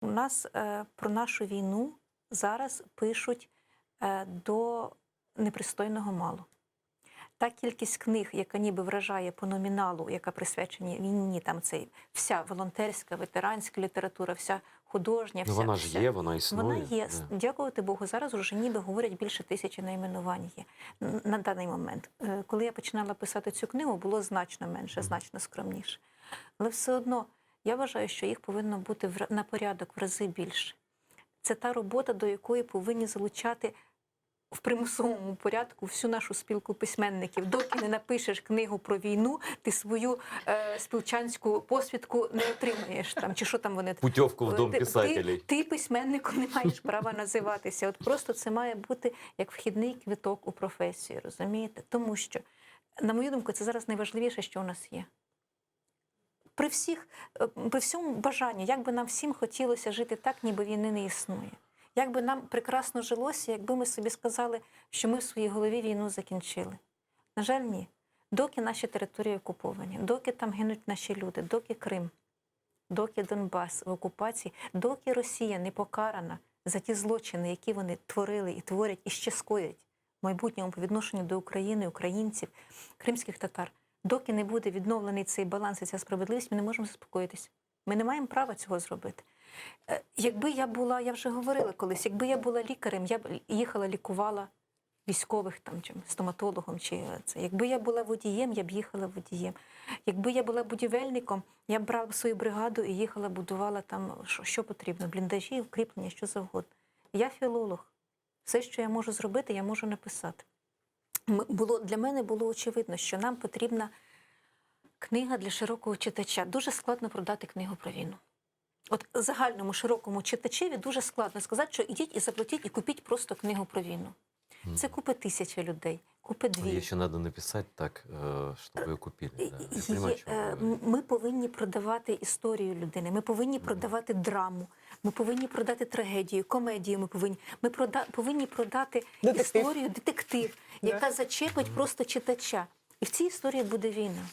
У нас про нашу війну зараз пишуть до непристойного мало. Та кількість книг, яка ніби вражає по номіналу, яка присвячена війні, там це вся волонтерська, ветеранська література, вся художня, Ну, вона ж є, вона існує. Вона є. Дякувати Богу, зараз вже ніби говорять більше 1000 найменувань є на даний момент. Коли я починала писати цю книгу, було значно менше, значно скромніше. Але все одно я вважаю, що їх повинно бути на порядок в рази більше. Це та робота, до якої повинні залучати в примусовому порядку всю нашу спілку письменників. Доки не напишеш книгу про війну, ти свою спілчанську посвідку не отримаєш. Там, чи що там вони... Путівку в Дом писателей. Ти письменником не маєш права називатися. От просто це має бути як вхідний квиток у професію, розумієте? Тому що, на мою думку, це зараз найважливіше, що у нас є. При всьому бажанні, як би нам всім хотілося жити так, ніби війни не існує. Як би нам прекрасно жилося, якби ми собі сказали, що ми в своїй голові війну закінчили. На жаль, ні. Доки наші території окуповані, доки там гинуть наші люди, доки Крим, доки Донбас в окупації, доки Росія не покарана за ті злочини, які вони творили і творять, і ще скоять в майбутньому по відношенню до України, українців, кримських татар, доки не буде відновлений цей баланс і ця справедливість, ми не можемо заспокоїтися. Ми не маємо права цього зробити. Якби я була, я вже говорила колись, якби я була лікарем, я б їхала, лікувала військових, там, чи стоматологом, чи це. Якби я була водієм, я б їхала водієм. Якби я була будівельником, я б брала свою бригаду і їхала, будувала там, що потрібно, бліндажі, укріплення, що завгодно. Я філолог. Все, що я можу зробити, я можу написати. Для мене було очевидно, що нам потрібна книга для широкого читача. Дуже складно продати книгу про війну. От загальному широкому читачеві дуже складно сказати, що ідіть і заплатіть, і купіть просто книгу про війну. Це купить 1000 людей, купить 2. Еще надо написать так, чтобы ее купили. Да. Я понимаю, ми повинні продавати історію людини, ми повинні продавати драму, ми повинні продати трагедію, комедію ми повинні продати історію, детектив, яка зачепить просто читача. І в цій історії буде війна.